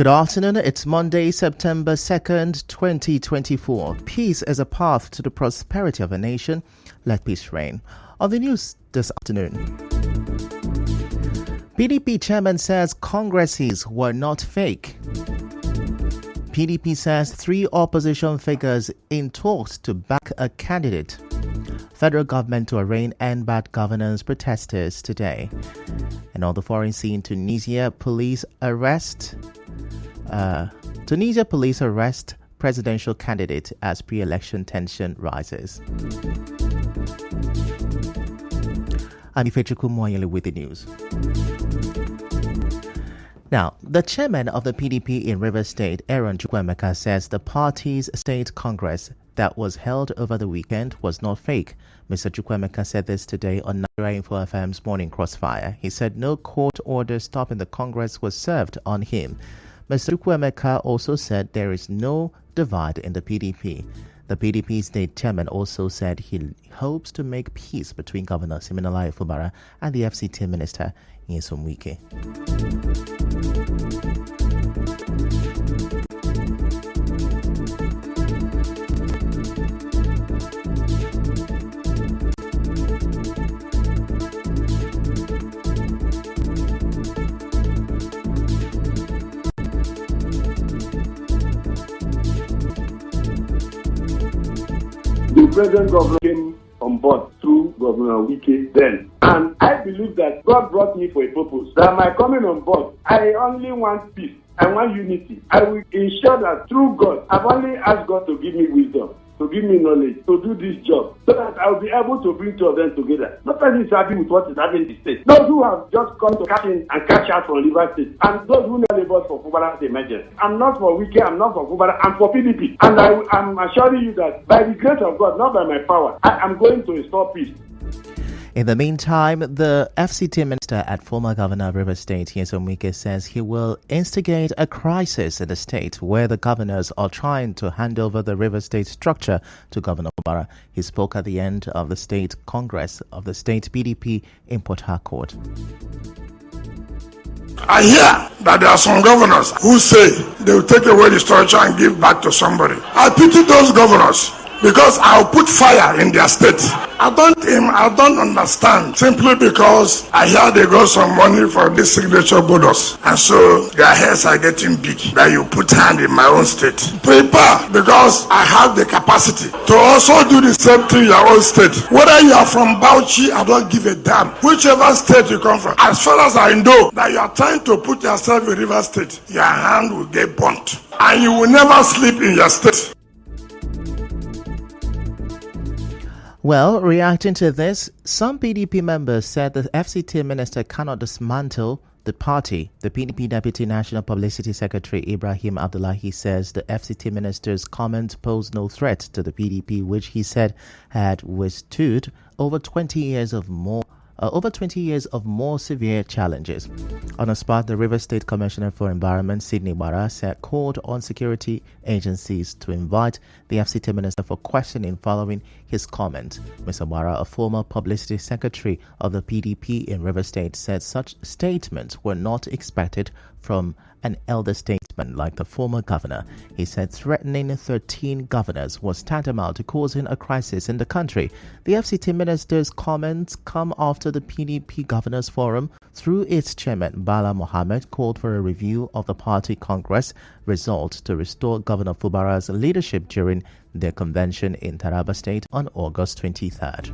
Good afternoon. It's Monday, September 2nd, 2024. Peace is a path to the prosperity of a nation. Let peace reign. On the news this afternoon, PDP chairman says congresses were not fake. PDP says 3 opposition figures in talks to back a candidate. Federal government to arraign end bad governance protesters today. And on the foreign scene, Tunisia police arrest presidential candidate as pre-election tension rises. I'm Ifechuku Moyele with the news. Now, the chairman of the PDP in Rivers State, Aaron Chukwuemeka, says the party's state congress that was held over the weekend was not fake. Mr. Chukwuemeka said this today on Nigeria Info FM's Morning Crossfire. He said no court order stopping the congress was served on him. Mr. Chukwuemeka also said there is no divide in the PDP. The PDP state chairman also said he hopes to make peace between Governor Siminalayi Fubara and the FCT minister Nyesom Wike. The present governor came on board through Governor Wike then. And I believe that God brought me for a purpose. That my coming on board, I only want peace. I want unity. I will ensure that through God, I've only asked God to give me wisdom, to give me knowledge, to do this job, so that I'll be able to bring two of them together. Nobody is happy with what is happening in the state. Those who have just come to cash in and cash out from Rivers State, and those who never vote for Fubara's emergency. I'm not for Wike, I'm not for Fubara, I'm for PDP. And I'm assuring you that by the grace of God, not by my power, I am going to restore peace. In the meantime, the FCT minister at former Governor of Rivers State, Nyesom Wike, says he will instigate a crisis in the state where the governors are trying to hand over the Rivers State structure to Governor Fubara. He spoke at the end of the state congress of the state PDP in Port Harcourt. I hear that there are some governors who say they will take away the structure and give back to somebody. I pity those governors, because I'll put fire in their state. I don't understand, simply because I hear they got some money for this signature bonus, and so their heads are getting big, that you put hand in my own state. Prepare, because I have the capacity to also do the same thing in your own state. Whether you are from Bauchi, I don't give a damn. Whichever state you come from, as far as I know that you are trying to put yourself in River State, your hand will get burnt, and you will never sleep in your state. Well, reacting to this, some PDP members said the FCT minister cannot dismantle the party. The PDP Deputy National Publicity Secretary Ibrahim Abdullahi says the FCT minister's comment posed no threat to the PDP, which he said had withstood over 20 years of more severe challenges. On the spot, the Rivers State Commissioner for Environment, Sidney Bara, said called on security agencies to invite the FCT minister for questioning following his comment. Mr. Bara, a former publicity secretary of the PDP in Rivers State, said such statements were not expected from an elder statesman like the former governor. He said threatening 13 governors was tantamount to causing a crisis in the country. The FCT minister's comments come after the PDP Governors Forum, through its chairman Bala Mohammed, called for a review of the party congress results to restore Governor Fubara's leadership during their convention in Taraba State on August 23rd.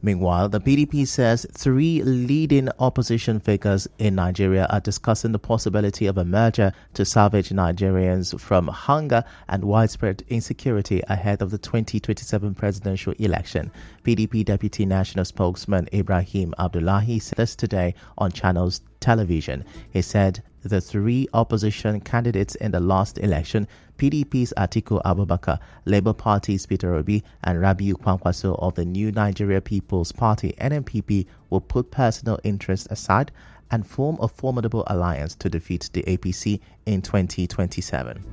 Meanwhile, the PDP says 3 leading opposition figures in Nigeria are discussing the possibility of a merger to salvage Nigerians from hunger and widespread insecurity ahead of the 2027 presidential election. PDP Deputy National Spokesman Ibrahim Abdullahi said this today on Channels Television. He said the 3 opposition candidates in the last election, PDP's Atiku Abubakar, Labour Party's Peter Obi, and Rabiu Kwankwaso of the New Nigeria People's Party (NNPP) will put personal interests aside and form a formidable alliance to defeat the APC in 2027.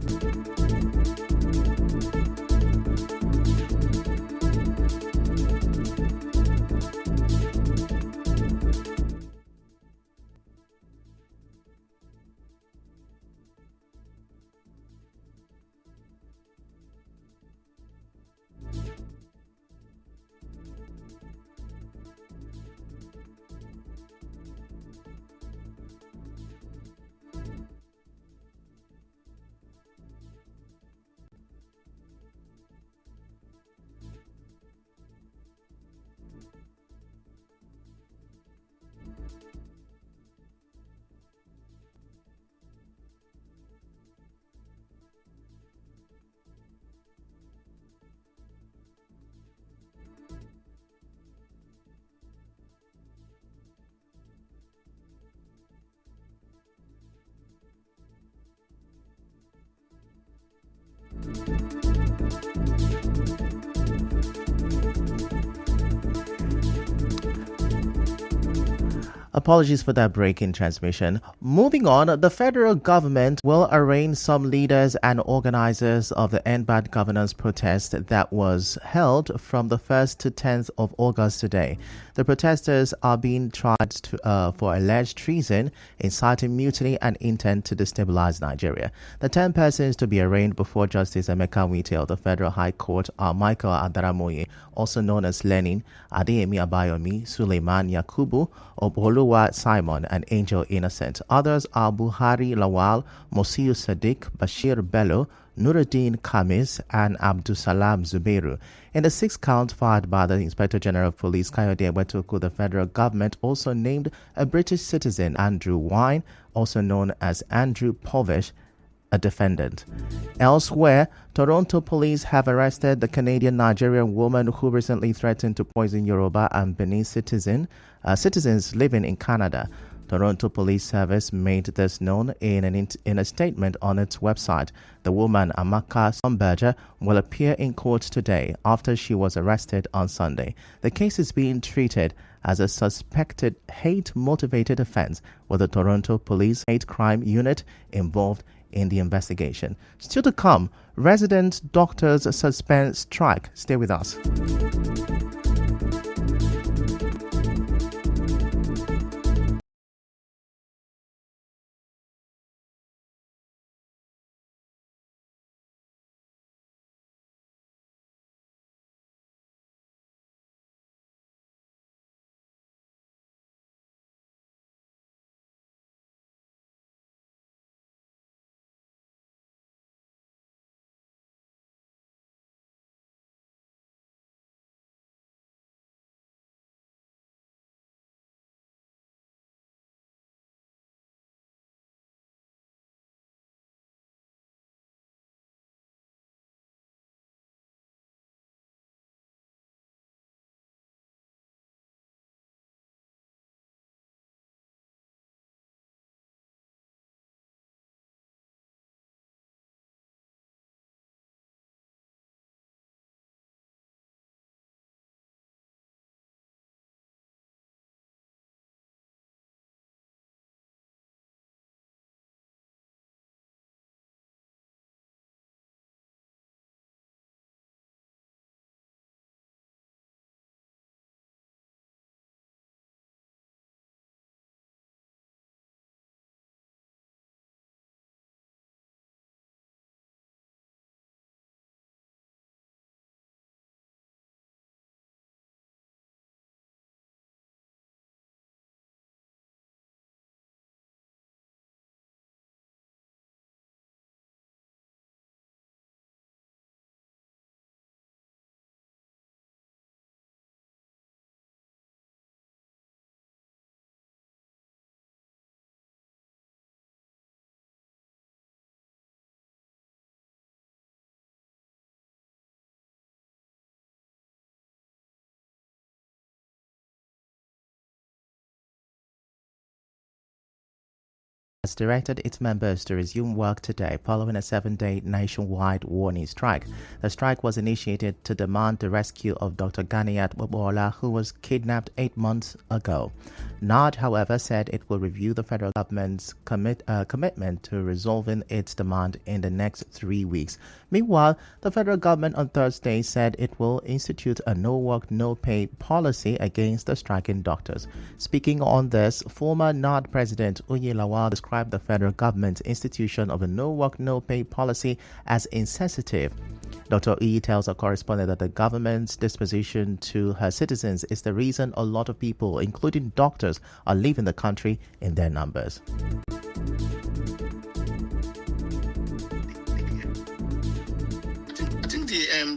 Apologies for that break in transmission. Moving on, the federal government will arraign some leaders and organizers of the End Bad Governance protest that was held from the 1st to 10th of August today. The protesters are being tried for alleged treason, inciting mutiny and intent to destabilize Nigeria. The 10 persons to be arraigned before Justice Emeka Wite of the Federal High Court are Michael Adaramoye, also known as Lenin, Adeyemi Abayomi, Suleiman Yakubu, Oboluwa Simon, and Angel Innocent. Others are Buhari Lawal, Mosiu Sadiq, Bashir Bello, Nuruddin Kamis, and Abdusalam Zubeiru. In the 6th count filed by the Inspector General of Police, Kayode Ewetoku, the federal government also named a British citizen, Andrew Wine, also known as Andrew Povish, a defendant. Elsewhere, Toronto police have arrested the Canadian-Nigerian woman who recently threatened to poison Yoruba and Benin citizens living in Canada. Toronto Police Service made this known in a statement on its website. The woman, Amaka Somberger, will appear in court today after she was arrested on Sunday. The case is being treated as a suspected hate-motivated offense, with the Toronto Police Hate Crime Unit involved in the investigation. Still to come, resident doctors suspend strike. Stay with us. Has directed its members to resume work today following a 7-day nationwide warning strike. The strike was initiated to demand the rescue of Dr. Ganiat Wabola, who was kidnapped 8 months ago. NARD, however, said it will review the federal government's commitment to resolving its demand in the next 3 weeks. Meanwhile, the federal government on Thursday said it will institute a no-work, no-pay policy against the striking doctors. Speaking on this, former NARD President Uyi Lawal described the federal government's institution of a no-work, no-pay policy as insensitive. Dr. Uyi tells a correspondent that the government's disposition to her citizens is the reason a lot of people, including doctors, are leaving the country in their numbers.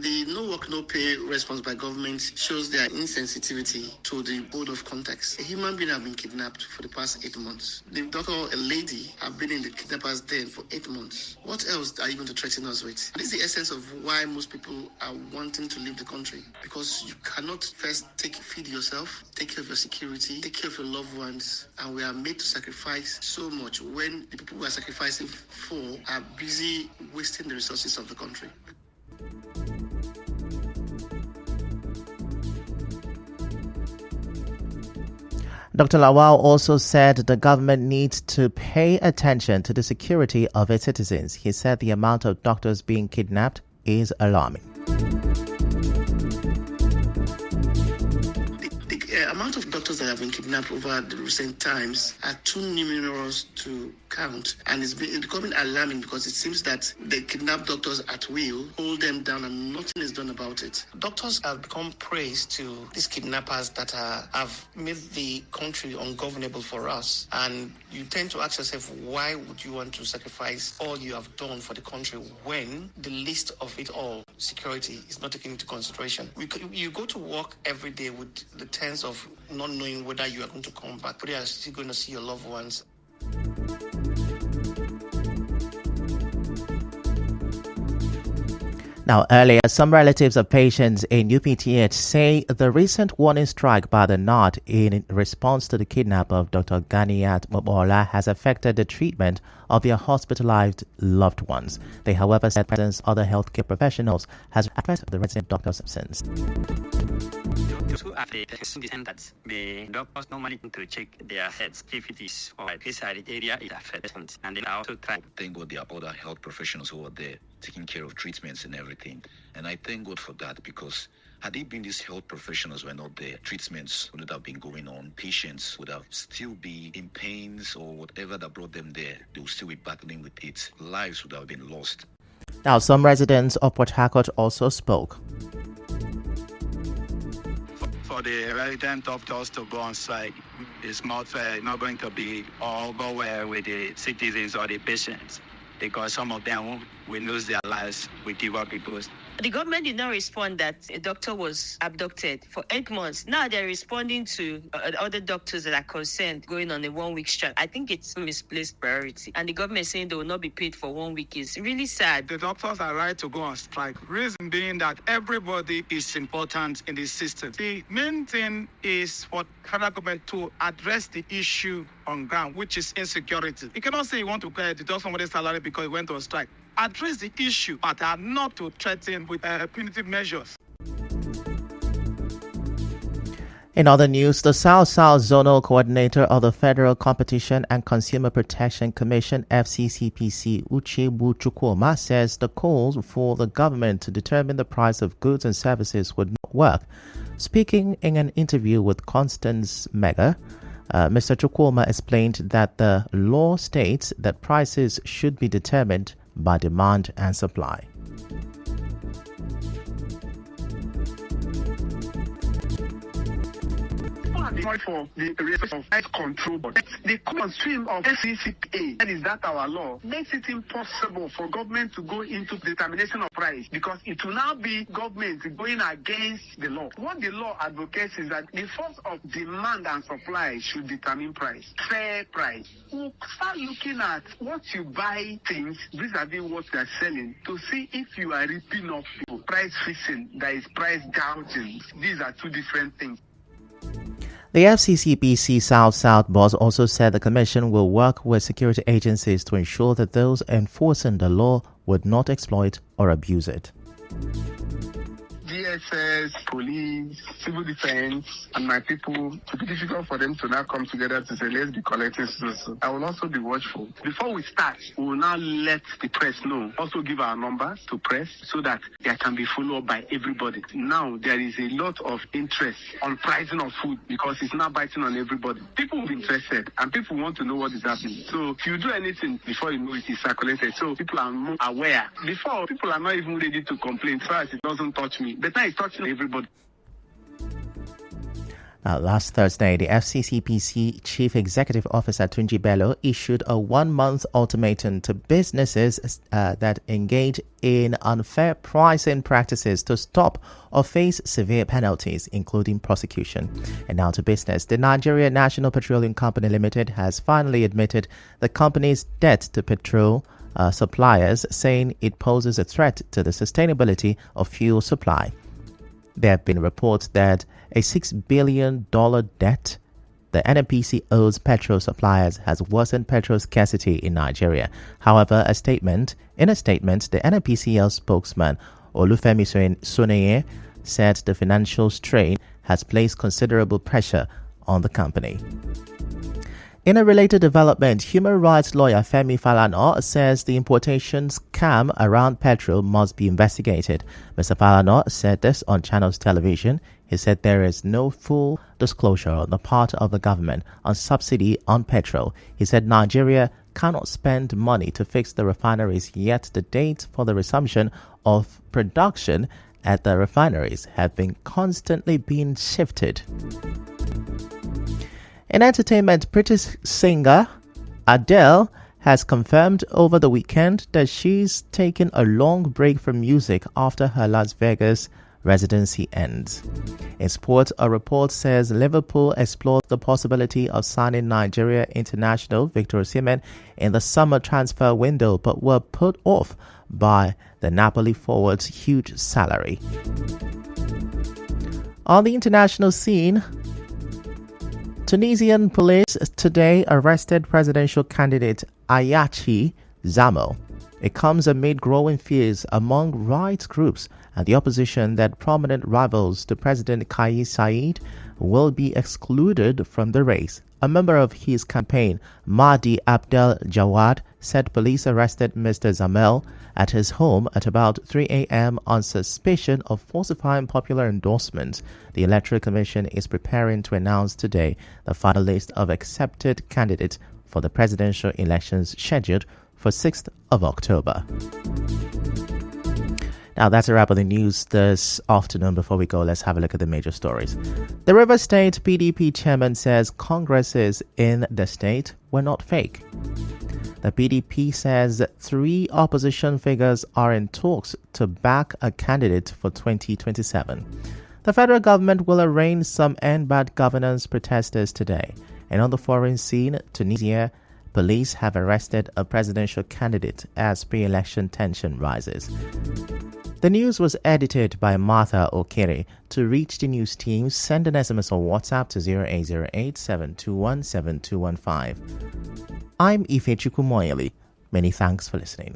The no work, no pay response by government shows their insensitivity to the board of context. A human being has been kidnapped for the past 8 months. The doctor or a lady have been in the kidnapper's den for 8 months. What else are you going to threaten us with? This is the essence of why most people are wanting to leave the country. Because you cannot first feed yourself, take care of your security, take care of your loved ones, and we are made to sacrifice so much when the people we are sacrificing for are busy wasting the resources of the country. Dr. Lawal also said the government needs to pay attention to the security of its citizens. He said the amount of doctors being kidnapped is alarming. The amount of doctors that have been kidnapped over the recent times are too numerous to count, and it's becoming alarming because it seems that they kidnap doctors at will, hold them down, and nothing is done about it. Doctors have become prey to these kidnappers that have made the country ungovernable for us, and you tend to ask yourself, why would you want to sacrifice all you have done for the country when the least of it all, security, is not taken into consideration? You go to work every day with the tense of not knowing whether you are going to come back, whether you are still going to see your loved ones. Now, earlier, some relatives of patients in UPTH say the recent warning strike by the NARD in response to the kidnap of Dr. Ganiat Mobola has affected the treatment of their hospitalized loved ones. They, however, said presence other healthcare professionals has affected the resident doctor's absence. Those who have the descendants, the doctors normally need to check their heads if it is or this area is affected, and then also try. Thank God there are other health professionals who are there taking care of treatments and everything. And I thank God for that, because had it been these health professionals were not there, treatments would have been going on. Patients would have still be in pains or whatever that brought them there. They would still be battling with it. Lives would have been lost. Now, some residents of Port Harcourt also spoke. For the resident doctors to go on strike, it's not fair. Not going to be all go well with the citizens or the patients, because some of them will lose their lives. We give up because the government did not respond that a doctor was abducted for 8 months. Now they're responding to other doctors that are concerned going on a 1 week strike. I think it's a misplaced priority. And the government saying they will not be paid for 1 week is really sad. the doctors are right to go on strike. Reason being that everybody is important in this system. The main thing is for federal government to address the issue on ground, which is insecurity. You cannot say you want to deduct somebody's salary because he went on strike. Address the issue, but are not to threaten with punitive measures. In other news, the South-South Zonal Coordinator of the Federal Competition and Consumer Protection Commission, FCCPC, Uchebu Chukwuma, says the calls for the government to determine the price of goods and services would not work. Speaking in an interview with Constance Mega, Mr. Chukwuma explained that the law states that prices should be determined by demand and supply. For the resource of price control, but the common stream of FCCPA, that is that our law, makes it impossible for government to go into determination of price, because it will now be government going against the law. What the law advocates is that the force of demand and supply should determine price, fair price. We'll start looking at what you buy things vis-a-vis what you are selling to see if you are ripping off people. Price fixing, that is price gouging. These are two different things. The FCCPC South-South boss also said the Commission will work with security agencies to ensure that those enforcing the law would not exploit or abuse it. DSS, police, civil defense, and my people, it will be difficult for them to now come together to say, let's be collecting so. I will also be watchful. Before we start, we will now let the press know. Also give our numbers to press so that there can be followed by everybody. Now, there is a lot of interest on pricing of food because it's now biting on everybody. People will be interested and people want to know what is happening. So if you do anything before you know it is circulated, so people are more aware. Before, people are not even ready to complain. First, it doesn't touch me. But now it's touching everybody. Last Thursday, the FCCPC Chief Executive Officer Tunji Bello issued a 1-month ultimatum to businesses that engage in unfair pricing practices to stop or face severe penalties, including prosecution. And now to business. The Nigeria National Petroleum Company Limited has finally admitted the company's debt to petrol suppliers, saying it poses a threat to the sustainability of fuel supply. There have been reports that a $6 billion debt the NNPC owes petrol suppliers has worsened petrol scarcity in Nigeria. However, in a statement, the NNPCL spokesman Olufemi Soneye said the financial strain has placed considerable pressure on the company. In a related development, human rights lawyer Femi Falana says the importation scam around petrol must be investigated. Mr. Falana said this on Channels Television. He said there is no full disclosure on the part of the government on subsidy on petrol. He said Nigeria cannot spend money to fix the refineries, yet the date for the resumption of production at the refineries have been constantly being shifted. In entertainment, British singer Adele has confirmed over the weekend that she's taken a long break from music after her Las Vegas residency ends. In sport, a report says Liverpool explored the possibility of signing Nigeria international Victor Osimhen in the summer transfer window, but were put off by the Napoli forward's huge salary. On the international scene, Tunisian police today arrested presidential candidate Ayachi Zamo. It comes amid growing fears among rights groups and the opposition that prominent rivals to President Kais Saied will be excluded from the race. A member of his campaign, Mahdi Abdel Jawad, said police arrested Mr. Zamel at his home at about 3 a.m. on suspicion of falsifying popular endorsements. The Electoral Commission is preparing to announce today the final list of accepted candidates for the presidential elections scheduled for 6th of October. Now, that's a wrap of the news this afternoon. Before we go, let's have a look at the major stories. The Rivers State PDP chairman says congresses in the state were not fake. The PDP says 3 opposition figures are in talks to back a candidate for 2027. The federal government will arraign some end bad governance protesters today. And on the foreign scene, Tunisia, police have arrested a presidential candidate as pre-election tension rises. The news was edited by Martha Okere. To reach the news team, send an SMS or WhatsApp to 0808 721 7215. I'm Ifechukwu Moyeli. Many thanks for listening.